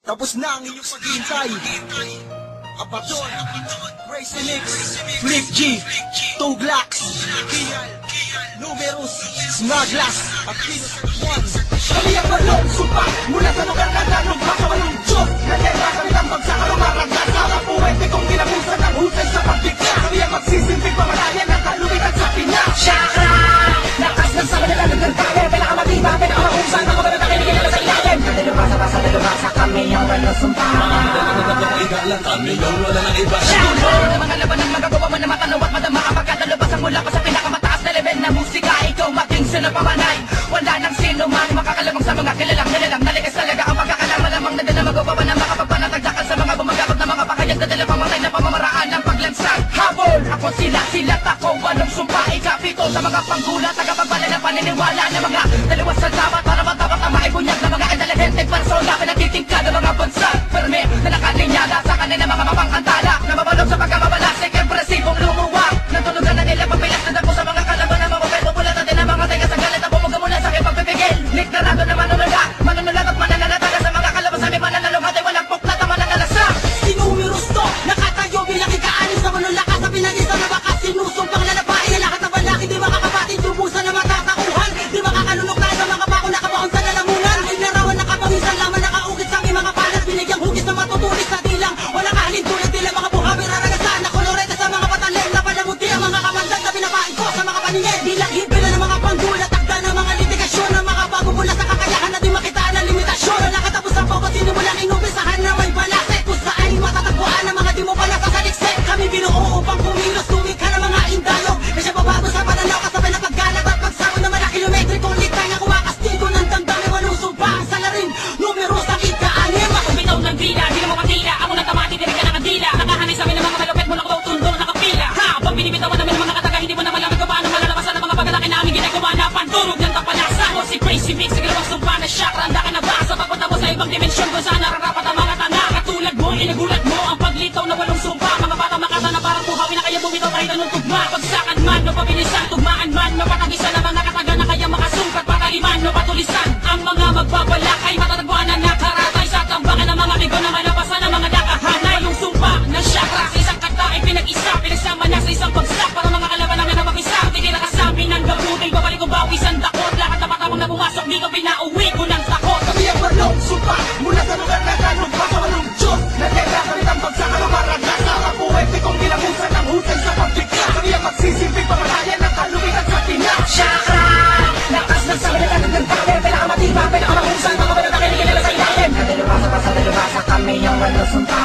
Tapos na ang iyong paghihintay. Abaton, Gracie Mix, Flip G, Tuglaks, Kial, Numerous, Snaglas, at Kinos at Juan. Kami ang balong sumpa mula sa lugar na nanumpa sa walong Diyos. Nagkera kami ng pagsakalo maraglas sa mga puwete kong ginabusan ng husay sa pagbigla. Kami ang magsisilbing pamalaya ng kalumitan sa Pinas. Chakra! Lakas ng sama na lalagyan tayo. Pinakamatibay, pinakamahusay, mga banat na kinikilalas sa ilalim. Dalubasa, kami ang balong sumpa. Kami yung wala ng iba. Chakra! Mga laban ng magagawa mo na matanaw at madama kapag kadalabasan mula pa sa pinakamataas na level na musika. Ikaw maging sinapamanay. Wala nang sino man makakalamang sa mga kilalang nilalang. Nalikas talaga ang pagkakalang malamang na dala magawa pa na makapagpanatagdakan sa mga bumagabot na mga pakayag na dala pamatay na pamamaraan ng paglansang habol. Ako silat ako walong sumpa ikapito sa mga panggulat tagapagbala ng paniniwala ng mga dalawa sa dapat para matapat ang maibunyag ng mga intelligente persona pinagtitingka ng mga bansa perme na nakalinyada sa kanila mga mapangantala na mabalog sa pagkamabala sekrepresibong lumuwag natulugan na nila pagpilas na dako sa mga kalaban ng mga pwede pula natin ang mga taga sa galit at bumuga mula sa aking pagpipigil niktarado na manunulagat at mananalataga sa mga kalaban sa aming mananalong at walang puklat ang mananalasa. Sinumeros to, nakatayo bilang ikaanin sa manulakas sa pinag-isa na baka sinusumpang lalabahin na lahat ng balaki di makakapatin tubusan na matatakuhan di makakalunok tayo sa mga bako nakabaon sa lalamunan narawan nakapawisan lamang nakaugit sa aming mga palas binigyang hugis na matutulis na dilang wala kahalin tulad tila mga buhawi raragasan na kolorete sa mga patalim na palamuti ang mga kamandag na pinapain ko sa mga paningin bilang hibila ng mga panggulat takda ng mga litigasyon ng mga bago mula sa kakayahan na di makitaan ng limitasyon na nakatapos ang pagod sinimulang inumpisahan na may balase kung saan matatagpuan ng mga di mo pa nasasaliksik kami binuo upang kumilos tumika ng mga indayog na siya babago sa pananaw kasabay na paggalat at pagsamo ng mga kilometrikong liktay na kumakastigo ng damdamin walong sumpa ang salarin numeros ang ikaanim Kung bitaw ng dila, di na mo matila ako nang tamati, di rin ka nakadila nakahanay sa amin ng mga malupit mula ko daw tundo nakapila ha, pag binibitawan namin ng mga kataga hindi mo na malaman kung paano malalabasan ng mga pagkalaki namin ginagawa na pandurog ng tapalasa o si Crazy Mix sa ginawang sumpa na chakra ang daki na basa pagpunta mo sa ibang dimensyon kung saan nararapat ang mga tanga katulad mo, inagulat mo ang paglitaw na walong sumpa mga batang makata na parang buhawi na kaya bumitaw kahit anong tugma pagsakan man o pabilisan tugmaan man mapatagisan ng mga kataga na kaya makasungkat pataliman o patulisan ang mga magbabalakay matatagpuan na nakaratay sa tambangan ng mga ligo na malapasan ng mga nakahanay yung sumpa na chakra sa isang kanta ay pinag-isa pinagsama na sa isang bagsak para mga kalaban namin na mag-isa tigil na kasami ng gabutil babalik ko bawisan dakot lahat na patapang na pumasok di ko pinauwi ko ng takot Kami ang balong sumpa mula sa lugar na nanumpa sa walong Diyos. Nagkera kami ng pagsakalo maraglas sa mga puwete kong ginabusan ng husay sa pagbigla. Kami ang magsisilbing pamalaya ng kalumitan sa Pinas. Chakra! Lakas ng sama na lalagyan tayo pinakamatibay, pinakamahusay mga banat na kinikilalas sa ilalim dalubasa kami yung walong sumpa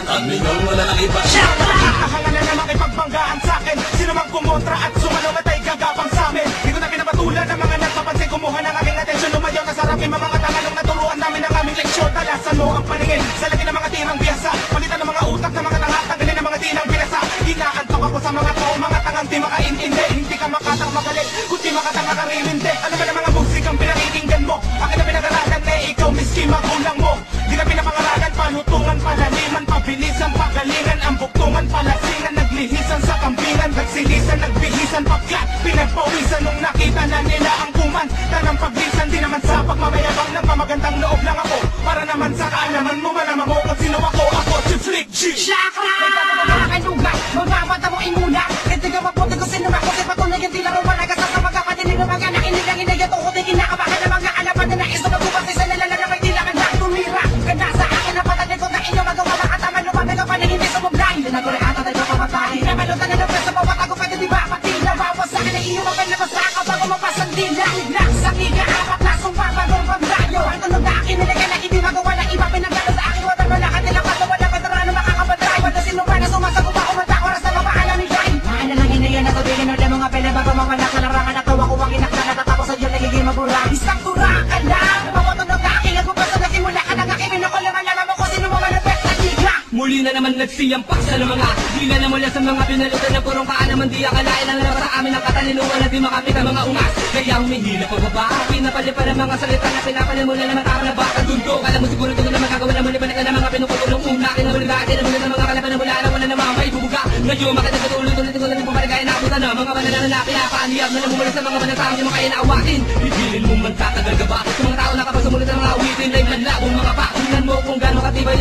Kami yung wala ng iba. Chakra! Nakahangan na naman ipagbanggaan sa'kin. Sino mang kumontra at sumalong at ay gagapang sa'min. Di ko na pinapatulan ng mga nagpapansin. Kumuha ng aking atensyon. Lumayaw na sarap yung mga tanganong naturuan namin ng aming leksyon. Talasan mo ang paningin sa lagi ng mga tirang biyasa. Palitan ng mga utak ng mga tanga. Tanggalin ng mga tinang binasa. Inaantok ako sa mga tao. Mga tangang di makaintindi. Hindi ka makatang magalit. Kung di makatang makarimindi. Ano ba ng mga musikang pinakikinggan mo? Akin na pinag-aralan na ikaw miski magulang mo. Di ka pinapangaralan. Panutungan, palaliman, pabilisan, pagalingan. Ang buktungan, palasingan. Naglihisan sa kambingan. Nagsilisan, nagbihisan, pagkat pinagpawisan nung nakita na nila ang kuman. Tanang paglisan, di naman sa pagmamayabang ng pamagandang loob lang ako. Para naman sa kaalaman mo, malaman mo kung sino ako. Ako si Flick G. Chakra! Nakakalugay, mamamata mo imuna hindi ka mabuti kung sino ako si patunay yung tila mo malagas sa mga kapatid ng mga nainilang inayato ko di kinakabahan ng mga alaman na nais na magpapasay sa lalala na may tila ka na tumira ka na sa akin na patanin ko na inyo magawa makataman lumamig ang panahindi sa mublay linagore ata tayo pamatay na malutan na ng preso bawat ako pwede di ba pati nawawas sa akin na iyo mapalabas sa ako bago mapasang dila nasa liga apat na sumpa bagong pamrayo ang tunog na akin nila ka na hindi magawa na iba pinagdala sa akin wala malakan nila pato wala veterano makakapatay wala sino man na sumasagot ako mata oras na mapaalam ni Jai mahala lang hinayan na tubilin o mga pele bago mawala ka larangan at tawa ko ang inakta na tatapos sa diyan nagiging mabura isang tura ka lang mapatunog na aking agpapasa na simula ka ng aking minakulaman naman mo kung sino mo manapet sa liga muli na naman nagsiyampak sa mga dila na mula sa mga pinalutan ng purong kaalaman di akalain ang laban sa amin ang katalinuan at di makapit ang mga ungas kaya humihila pababa pinapalipan ang mga salita na pinapalimulan naman tama na baka dundo kala mo siguro ito na magagawa na muli balik na mga pinukutulong una kinabulga kinabulga ng mga kalaban na mula na wala na mga may bubuga ngayon makatagatuloy-tuloy ko na rin bumaligay na abutan na mga banana na pinapaaniyap na namumula sa mga banatang di mo kaya naawatin ibilin mo man tatagal ka ba sa mga tao na kapag sumulit ng mga awitin ay manlabong mga pa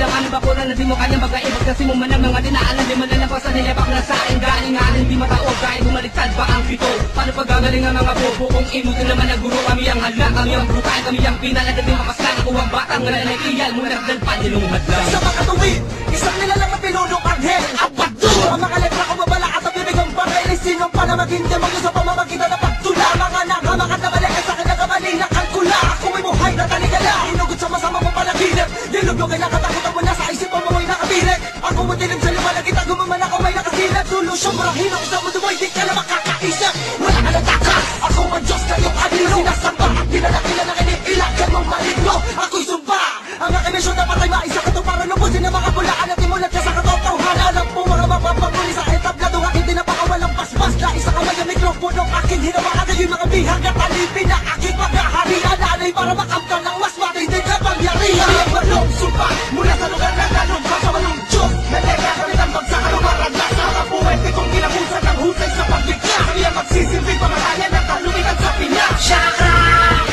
ang aming bakuran na di mo kanyang bagaibag kasi mo man ang mga dinaalan di malalapas sa nilapak na sa akin galing nga hindi mataog kahit bumaliktad pa ang pito. Paano pagagaling ang mga bobo kung inutin naman ang guro? Kami ang hala, kami ang brutal, kami ang pinalagad ng mapaslan. Ako ang batang nananagiyal mo nagdalpan nilungad lang. Sa mga tuwid, isang nilalang na pinunong anghel Abado! Ang mga letra ko mabala at ang bibig ang baril sinong pa na magindi magyo sa pamamagitan na pagtula. Mga nakamakat na balik sa akin na kamali na kalkula. Ako may buhay na taligala, inugot sa masama mo panaginip. Dilubyo kay nakatakutan mo na sa isip mo mo'y nakabirik. Ako madilim sa liwanag, itago mo man ako may nakasilap. Solusyon marahin ako sa mundo mo, hindi ka na makakaisip. Wala ka natakas, ako ang Diyos kayong anino. Sinasamba at pinanakila na kiniilagan mong maligno. Ako'y sumba, ang aking misyon na patay maisa ka to para lubusin ang mga bulaan at imulat ka sa katotohanan. Alam mo mga mapapaguli sa etablado aking tinapakawalang paspas. Na isa kamay ang mikropono aking hinawakan na yung mga bihag at alipin na aking paghaharian. Anay para makamtan ng mas matindi ka pangyarihan. Ang balong sumpa mula sa lugar na talumpa sa walong Diyos. Nalega kami ng bagsak ang maraglas sa mga puwente kong kinabusan ng husay sa paglikha. Kami ang magsisilbi pamatayan ng kalumitan sa pinya. Shaka!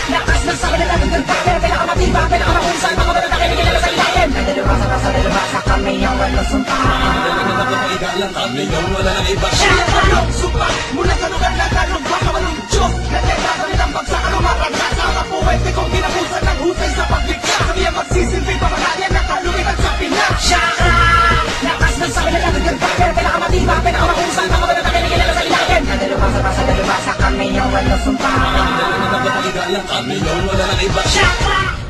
Lakas ng sabi na natin ng pero pinakamatibay, pinakamahusay, mga balat na kinikilala sa ilalim. Nalilabasa kami ang walang sumpa. Kami yung wala nang iba. Kaya balong sumpa mula sa lugar na talumpa sa walong Diyos. Nalega kami ng bagsak ang maraglas sa mga puwente kong kinabusan ng husay sa paglikha. Kami ang magsisilbi pamatayan ng kalumitan sa pinya. Shaka! Lakas ng sabi na natin ng pero pinakamatibay, pinakamahusay, mga balat na kinikilala sa ilalim. Nalilabasa kami ang walang sumpa. Kami yung wala nang iba. Shaka!